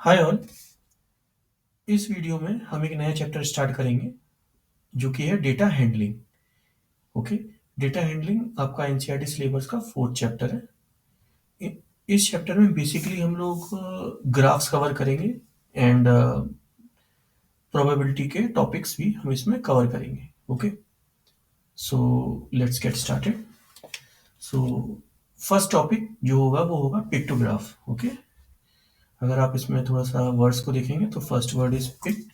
Hi all. इस video में हम एक नया चैप्टर स्टार्ट करेंगे जो कि है data handling. Okay. Data handling आपका एनसीईआरटी सिलेबस का फोर्थ चैप्टर है। इस चैप्टर में बेसिकली हम लोग ग्राफ्स कवर करेंगे एंड प्रोबेबिलिटी के टॉपिक्स भी हम इसमें कवर करेंगे। Okay, so let's get started. So first topic जो होगा वो होगा पिक्टोग्राफ। ओके, अगर आप इसमें थोड़ा सा वर्ड्स को देखेंगे तो first word is pick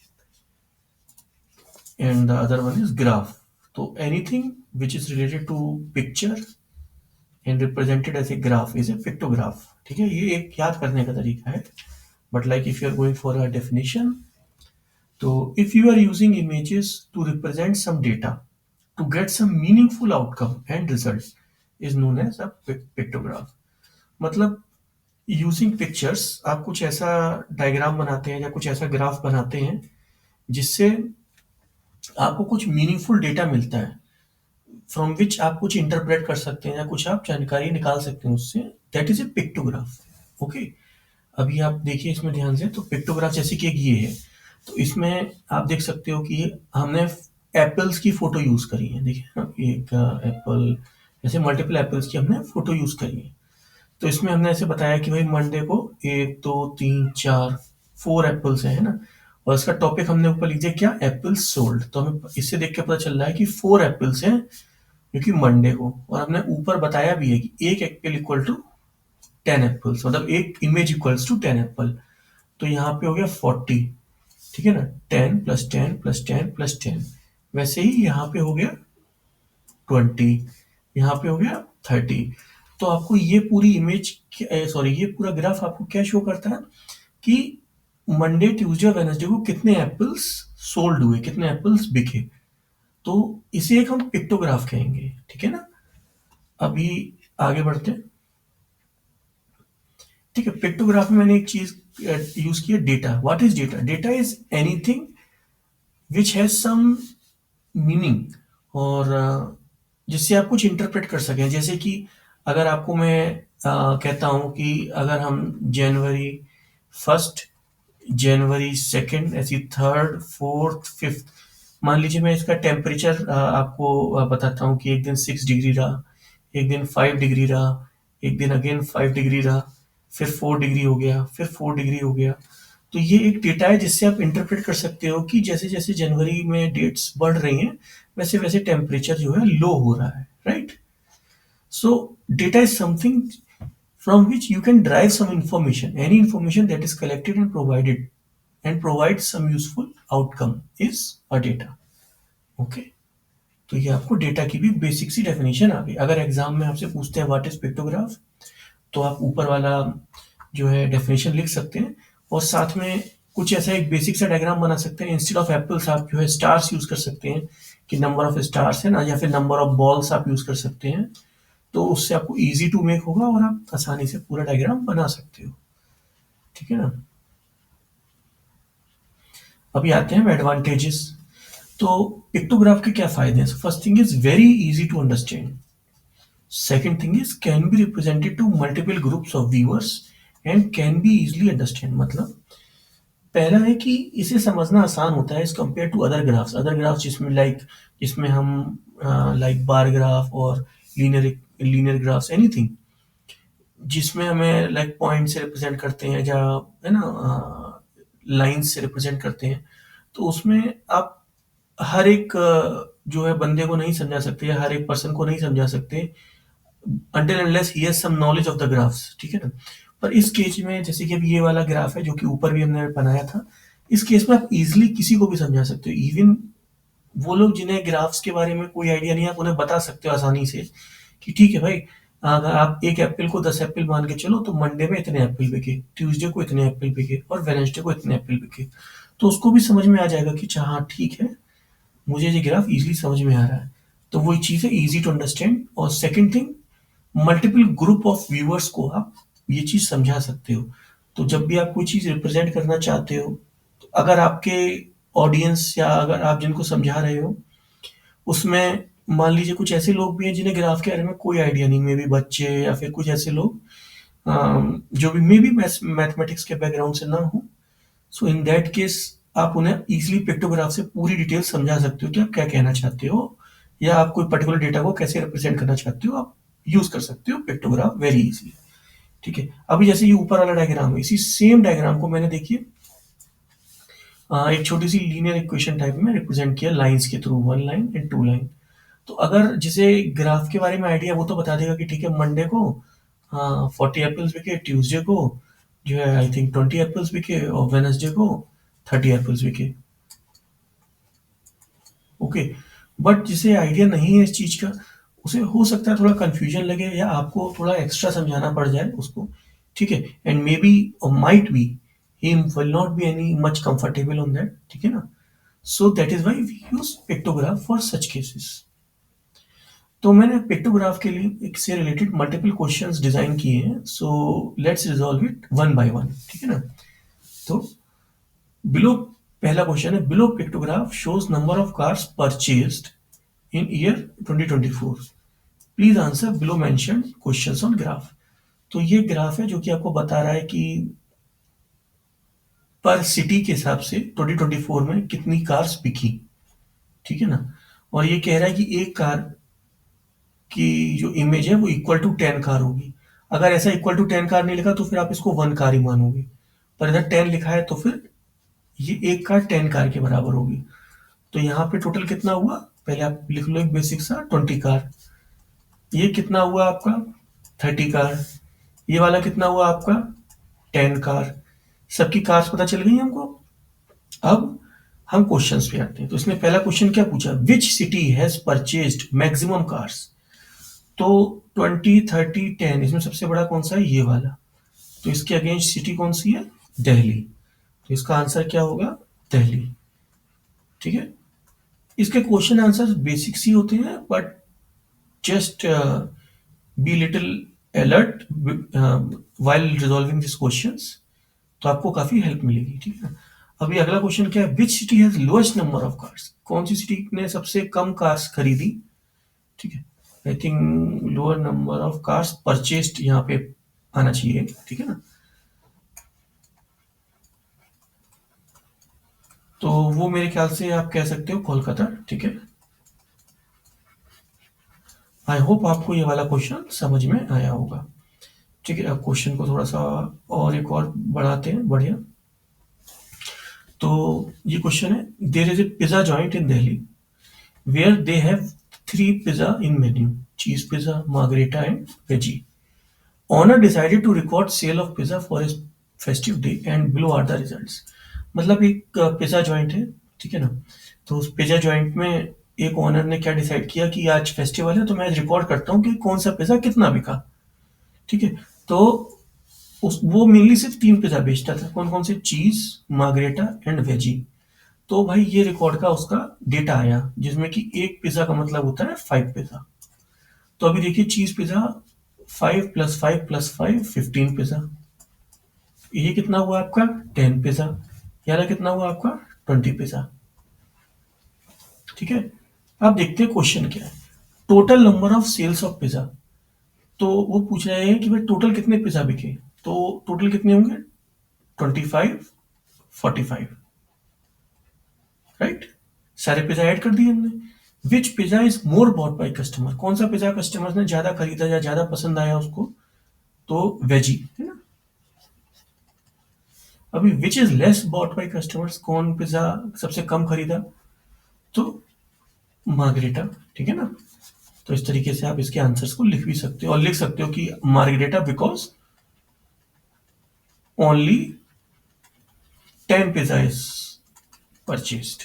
and the other one is graph. So anything which is related to picture and represented as a graph is a pictograph. ठीक है, ये एक याद करने का तरीका है. But like if you are going for a definition, तो if you are using images to represent some data to get some meaningful outcome and result is known as a pictograph. मतलब यूजिंग पिक्चर्स आप कुछ ऐसा diagram बनाते हैं या कुछ ऐसा ग्राफ बनाते हैं जिससे आपको कुछ मीनिंगफुल डेटा मिलता है, फ्रॉम विच आप कुछ इंटरप्रेट कर सकते हैं या कुछ आप जानकारी निकाल सकते हैं उससे. That is a pictograph. Okay, अभी आप देखिए इसमें ध्यान से. तो पिक्टोग्राफ जैसे कि एक ये है, तो इसमें आप देख सकते हो कि हमने एप्पल्स की फोटो यूज करी है. देखिए एक एप्पल, ऐसे मल्टीपल एप्पल्स की हमने फोटो यूज करी है. तो इसमें हमने ऐसे बताया कि भाई मंडे को 1 2 3 4 4 एप्पल्स है ना, और इसका टॉपिक हमने ऊपर लिख दिया क्या, एप्पल्स सोल्ड. तो हमें इससे देख के पता चल रहा है कि 4 एप्पल्स हैं क्योंकि मंडे को, और हमने ऊपर बताया भी है कि एक एप्पल इक्वल टू 10 एप्पल्स, मतलब एक इमेज इक्वल्स टू 10 एप्पल. तो यहाँ पे हो गया 40. ठीक है ना, 10 + 10 + 10 + 10. वैसे ही यहाँ पे हो गया 20, यहाँ पे हो गया 30. तो आपको ये पूरी इमेज, सॉरी ये पूरा ग्राफ आपको क्या शो करता है कि मंडे ट्यूसडे वेडनेसडे को कितने एप्पल्स सोल्ड हुए, कितने एप्पल्स बिके. तो इसे एक हम पिक्टोग्राफ कहेंगे. ठीक है ना, अभी आगे बढ़ते हैं. ठीक है, पिक्टोग्राफ में मैंने एक चीज यूज की है, data. What is data? Data is anything which has some meaning, और जिससे आप कुछ इंटरप्रेट कर सकें. जैसे कि अगर आपको मैं कहता हूं कि अगर हम January 1, January 2, ऐसी 3rd 4th 5th, मान लीजिए मैं इसका टेम्परेचर आपको बताता हूँ कि एक दिन 6 डिग्री रहा, एक दिन 5 डिग्री रहा, एक दिन अगेन 5 डिग्री रहा, फिर 4 डिग्री हो गया, फिर 4 डिग्री हो गया. तो ये एक डेटा है जिससे आप इंटरप्रेट कर सकते हो कि जैसे जैसे जनवरी में डेट्स बढ़ रही हैं वैसे वैसे टेम्परेचर जो है लो हो रहा है. Right. So data is something from which you can derive some information. Any information that is collected and provided and provides some useful outcome is a data. Okay. तो ये आपको डेटा की भी बेसिक सी डेफिनेशन आ गई. अगर exam में आपसे पूछते हैं व्हाट इज पिक्टोग्राफ, तो आप ऊपर वाला जो है डेफिनेशन लिख सकते हैं और साथ में कुछ ऐसा एक बेसिक सा डायग्राम बना सकते हैं. इंस्टेड ऑफ एप्पल्स आप जो है स्टार्स यूज कर सकते हैं कि नंबर ऑफ स्टार्स है ना, या फिर नंबर ऑफ बॉल्स आप यूज कर सकते हैं. तो उससे आपको इजी टू मेक होगा और आप आसानी से पूरा डायग्राम बना सकते हो. ठीक है ना. अभी आते हैं एडवांटेजेस. तो पिक्टोग्राफ के क्या फायदे हैं? First thing is very easy to understand. Second thing is can be represented to multiple groups of viewers and can be easily understand. मतलब पहला है कि इसे समझना आसान होता है as compare to other graphs. Other graphs जिसमें हम लाइक बार ग्राफ और लीनियर ग्राफ्स, एनीथिंग जिसमें हमें लाइक पॉइंट से रिप्रेजेंट करते हैं या है ना लाइन से रिप्रेजेंट करते हैं, तो उसमें आप हर एक जो है बंदे को नहीं समझा सकते या हर एक पर्सन को नहीं समझा सकते until unless he has some knowledge of the graphs. ठीक है ना. पर इस केस में जैसे कि अब ये वाला ग्राफ है जो कि ऊपर भी हमने बनाया था, इस केस में आप इजिली किसी को भी समझा सकते हो. इवन वो लोग जिन्हें ग्राफ्स के बारे में कोई आइडिया नहीं, आप उन्हें बता सकते हो आसानी से कि ठीक है भाई, अगर आप एक एप्पल को 10 एप्पल मान के चलो तो मंडे में इतने एप्पल बिके, ट्यूसडे को इतने एप्पल बिके और वेडनेसडे को इतने एप्पल बिके. तो उसको भी समझ में आ जाएगा कि अच्छा हाँ ठीक है, मुझे ये ग्राफ इजीली समझ में आ रहा है. तो वही चीज़ है, इजी टू अंडरस्टैंड. और second thing, multiple group of viewers को आप ये चीज़ समझा सकते हो. तो जब भी आप कोई चीज़ रिप्रेजेंट करना चाहते हो, तो अगर आपके ऑडियंस या अगर आप जिनको समझा रहे हो उसमें मान लीजिए कुछ ऐसे लोग भी हैं जिन्हें ग्राफ के बारे में कोई आइडिया नहीं, मे बी बच्चे या फिर कुछ ऐसे लोग जो भी मे बी मैथमेटिक्स के बैकग्राउंड से ना हो, सो इन दैट केस आप उन्हें इजीली पिक्टोग्राफ से पूरी डिटेल समझा सकते हो कि आप क्या कहना चाहते हो, या आप कोई पर्टिकुलर डेटा को कैसे रिप्रेजेंट करना चाहते हो, आप यूज कर सकते हो पिक्टोग्राफ वेरी इजीली। ठीक है, अभी जैसे ये ऊपर वाला डायग्राम है, इसी सेम डायग्राम को मैंने देखिए एक छोटी सी लीनियर इक्वेशन टाइप में रिप्रेजेंट किया लाइंस के थ्रू, 1 लाइन एंड 2 लाइन। तो अगर जिसे ग्राफ के बारे में आइडिया, वो तो बता देगा कि ठीक है मंडे को 40 एप्पल्स बिके, ट्यूसडे को जो है आई थिंक 20 एप्पल्स बिके, और वेनसडे को 30 एप्पल्स बिके। ओके, बट जिसे आइडिया नहीं है इस चीज का, उसे हो सकता है थोड़ा कंफ्यूजन लगे, या आपको थोड़ा एक्स्ट्रा समझाना पड़ जाए उसको। ठीक है, and maybe might be he will not be any much comfortable on that. ठीक है ना, so that is why we use pictograph for such cases. तो मैंने पिक्टोग्राफ के लिए एक से रिलेटेड मल्टीपल क्वेश्चंस डिजाइन किए हैं, so let's resolve it one by one. ठीक है ना, तो बिलो पहला क्वेश्चन है, below pictograph shows number of cars purchased in year 2024, please answer below mention questions on graph. तो ये ग्राफ है जो कि आपको बता रहा है कि पर सिटी के हिसाब से 2024 में कितनी कार्स बिकी। ठीक है ना, और ये कह रहा है कि एक कार की जो इमेज है वो इक्वल टू 10 कार होगी। अगर ऐसा इक्वल टू 10 कार नहीं लिखा तो फिर आप इसको 1 कार ही मानोगे, पर इधर 10 लिखा है तो फिर ये एक कार 10 कार के बराबर होगी। तो यहाँ पे टोटल कितना हुआ, पहले आप लिख लो एक बेसिक सा 20 कार। ये कितना हुआ आपका 30 कार। ये वाला कितना हुआ आपका 10 कार। सबकी कार्स पता चल गई हमको। अब हम क्वेश्चंस पे आते हैं। तो इसमें पहला क्वेश्चन क्या पूछा, which city has purchased maximum cars. तो 20, 30, 10, इसमें सबसे बड़ा कौन सा है, ये वाला। तो इसके अगेंस्ट सिटी कौन सी है, दिल्ली। तो इसका आंसर क्या होगा, दिल्ली। ठीक है, इसके क्वेश्चन आंसर बेसिक सी होते हैं, but just be little alert while resolving this questions, तो आपको काफी हेल्प मिलेगी। ठीक है, अभी अगला क्वेश्चन क्या है, which city has lowest number of cars. कौन सी सिटी ने सबसे कम कार्स खरीदी। ठीक है, I think lower number of cars purchased यहाँ पे आना चाहिए। ठीक है ना, तो वो मेरे ख्याल से आप कह सकते हो कोलकाता। ठीक है, आई होप आपको ये वाला क्वेश्चन समझ में आया होगा। ठीक है, अब क्वेश्चन को थोड़ा सा और एक और बढ़ाते हैं, बढ़िया। तो ये क्वेश्चन है, there is a pizza joint in Delhi where they have 3 pizza in menu, cheese pizza, margherita and veggie. Owner decided to record sale of pizza for his festive day and below are the results. मतलब एक pizza joint है। ठीक है ना, तो उस pizza joint में एक ओनर ने क्या डिसाइड किया कि आज फेस्टिवल है तो मैं आज रिकॉर्ड करता हूँ कि कौन सा पिज्जा कितना बिका। ठीक है, तो वो मेनली सिर्फ 3 पिज्जा बेचता था, कौन कौन से, चीज, मार्गरेटा एंड वेजी। तो भाई ये रिकॉर्ड का उसका डेटा आया, जिसमें कि एक पिज्जा का मतलब होता है 5 पिज्जा। तो अभी देखिए, चीज पिज्जा 5 + 5 + 5 15 पिज्जा। ये कितना हुआ आपका 10 पिज्जा। यार कितना हुआ आपका 20 पिज्जा। ठीक है, अब देखते हैं क्वेश्चन क्या है, total number of sales of pizza. तो वो पूछ रहे हैं कि भाई टोटल कितने पिज्जा बिके। तो टोटल कितने होंगे 25, 45, राइट। सारे पिज्जा ऐड कर दिए हमने। Which pizza is more bought by customer, कौन सा पिज्जा कस्टमर ने ज्यादा खरीदा या ज्यादा पसंद आया उसको, तो वेजी है ना। अभी which is less bot by customers, कौन पिज्जा सबसे कम खरीदा, तो मार्गरेटा। ठीक है ना, तो इस तरीके से आप इसके आंसर्स को लिख भी सकते हो, और लिख सकते हो कि margherita because only 10 pizza is purchased.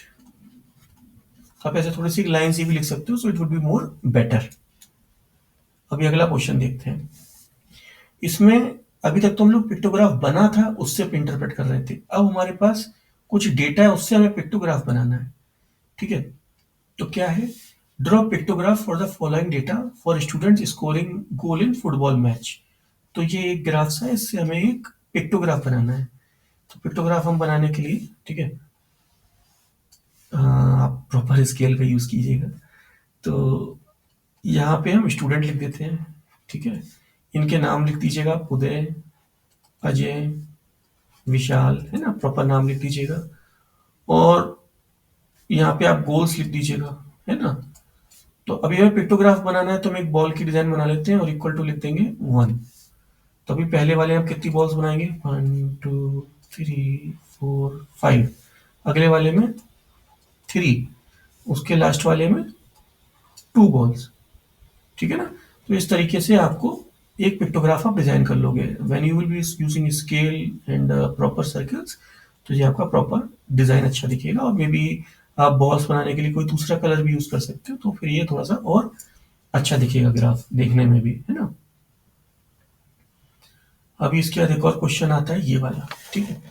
आप ऐसे थोड़ी सी लाइन से भी लिख सकते हो, so it would be more better. अभी अगला क्वेश्चन देखते हैं। इसमें अभी तक तो हम लोग पिक्टोग्राफ बना था उससे इंटरप्रेट कर रहे थे, अब हमारे पास कुछ डेटा है उससे हमें पिक्टोग्राफ बनाना है। ठीक है, तो क्या है, draw pictograph for the following data for student scoring goal in football match. तो ये एक ग्राफ है, इससे हमें एक पिक्टोग्राफ बनाना है। तो पिक्टोग्राफ हम बनाने के लिए, ठीक है, आप प्रॉपर स्केल का यूज कीजिएगा। तो यहाँ पे हम स्टूडेंट लिख देते हैं। ठीक है, इनके नाम लिख दीजिएगा, उदय, अजय, विशाल, है ना, प्रॉपर नाम लिख दीजिएगा। और यहाँ पे आप गोल्स लिख दीजिएगा, है ना। तो अभी हमें पिक्टोग्राफ बनाना है, तो हम एक बॉल की डिजाइन बना लेते हैं और इक्वल टू लिख देंगे 1। तो अभी पहले वाले हम कितनी बॉल्स बनाएंगे, 1 2 3 4 5। अगले वाले में 3, उसके लास्ट वाले में 2 बॉल्स, ठीक है ना। तो इस तरीके से आपको एक पिक्टोग्राफ आप डिजाइन कर लोगे। When you will be using scale and proper circles, तो ये आपका प्रॉपर डिजाइन अच्छा दिखेगा। और मे बी आप बॉल्स बनाने के लिए कोई दूसरा कलर भी यूज कर सकते हो, तो फिर ये थोड़ा सा और अच्छा दिखेगा ग्राफ देखने में भी, है ना। अभी इसके बाद एक और क्वेश्चन आता है ये वाला, ठीक है।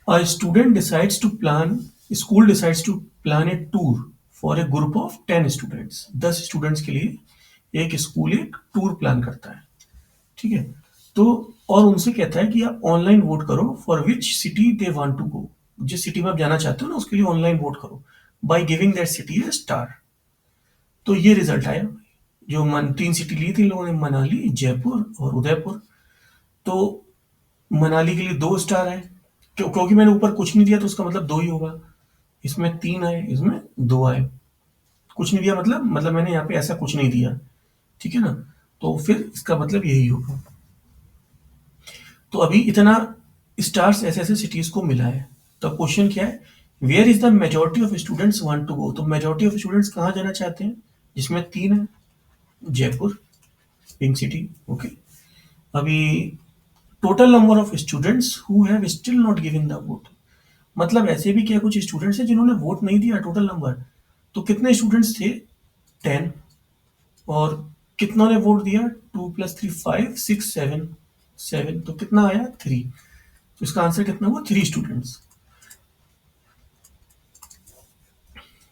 A student decides to plan, school decides to plan a tour for a group of 10 students। 10 students के लिए एक स्कूल एक टूर प्लान करता है, ठीक है। तो और उनसे कहता है कि आप ऑनलाइन वोट करो for which city they want to go. जिस सिटी में आप जाना चाहते हो ना, उसके लिए ऑनलाइन वोट करो by giving that city A star. तो ये रिजल्ट आया। जो 3 सिटी ली थी लोगों ने, मनाली, जयपुर और उदयपुर। तो मनाली के लिए 2 स्टार आए, क्योंकि मैंने ऊपर कुछ नहीं दिया तो उसका मतलब 2 ही होगा। इसमें 3 आए, इसमें 2 आए। कुछ नहीं दिया मतलब मैंने यहाँ पे ऐसा कुछ नहीं दिया, ठीक है ना। तो फिर इसका मतलब यही होगा। तो अभी इतना स्टार्स ऐसे ऐसे सिटीज को मिला है। तो क्वेश्चन क्या है, where is the majority of students want to go. तो मेजोरिटी ऑफ स्टूडेंट्स कहाँ जाना चाहते हैं, जिसमें 3 है, जयपुर, पिंक सिटी, ओके। अभी total number of students who have still not given the vote, मतलब ऐसे भी क्या कुछ स्टूडेंट्स हैं जिन्होंने वोट नहीं दिया, टोटल नंबर। तो कितने स्टूडेंट्स थे, 10। और कितनों ने वोट दिया, 2 + 3 5 6 7 7। तो कितना आया, 3। तो इसका आंसर कितना हुआ, 3 स्टूडेंट्स,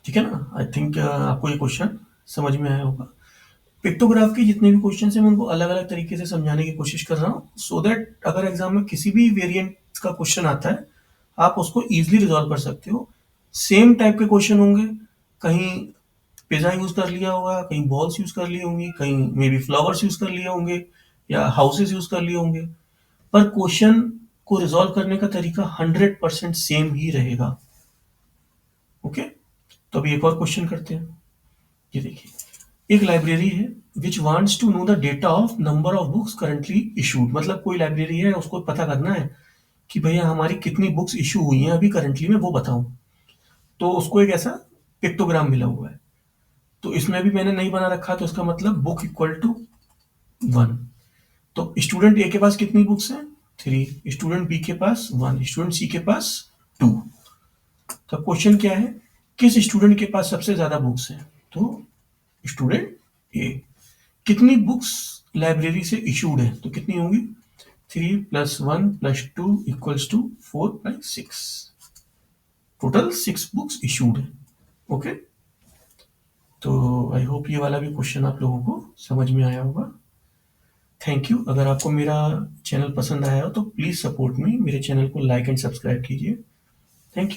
ठीक है ना। आई थिंक आपको ये क्वेश्चन समझ में आया होगा। पिक्टोग्राफ के जितने भी क्वेश्चन हैं मैं उनको अलग अलग तरीके से समझाने की कोशिश कर रहा हूँ, सो दैट अगर एग्जाम में किसी भी वेरिएंट का क्वेश्चन आता है, आप उसको इजीली रिजॉल्व कर सकते हो। सेम टाइप के क्वेश्चन होंगे, कहीं पिज्जा यूज कर लिया होगा, कहीं बॉल्स यूज कर ली होंगी, कहीं मे बी फ्लावर्स यूज कर लिए होंगे, या हाउसेस यूज कर लिए होंगे, पर क्वेश्चन को रिजॉल्व करने का तरीका 100% सेम ही रहेगा, ओके। तो अभी एक और क्वेश्चन करते हैं। ये देखिए, एक लाइब्रेरी है which wants to know the data of number of books currently issued. मतलब कोई लाइब्रेरी है, उसको पता करना है कि भैया हमारी कितनी बुक्स इशू हुई हैं अभी करंटली में, वो बताऊं। तो उसको एक ऐसा पिक्टोग्राम मिला हुआ है। तो इसमें भी मैंने नहीं बना रखा, तो इसका मतलब बुक इक्वल टू 1। तो स्टूडेंट ए के पास कितनी बुक्स हैं, 3। स्टूडेंट बी के पास 1। स्टूडेंट सी के पास 2। तो क्वेश्चन क्या है, किस स्टूडेंट के पास सबसे ज्यादा बुक्स हैं। तो स्टूडेंट ए। कितनी बुक्स लाइब्रेरी से इशूड है, तो कितनी होंगी, 3 + 1 + 2 = 4/6। टोटल 6 बुक्स इशूड है, ओके। तो आई होप ये वाला भी क्वेश्चन आप लोगों को समझ में आया होगा। Thank you. अगर आपको मेरा चैनल पसंद आया हो तो प्लीज़ सपोर्ट मी, मेरे चैनल को लाइक एंड सब्सक्राइब कीजिए। Thank you.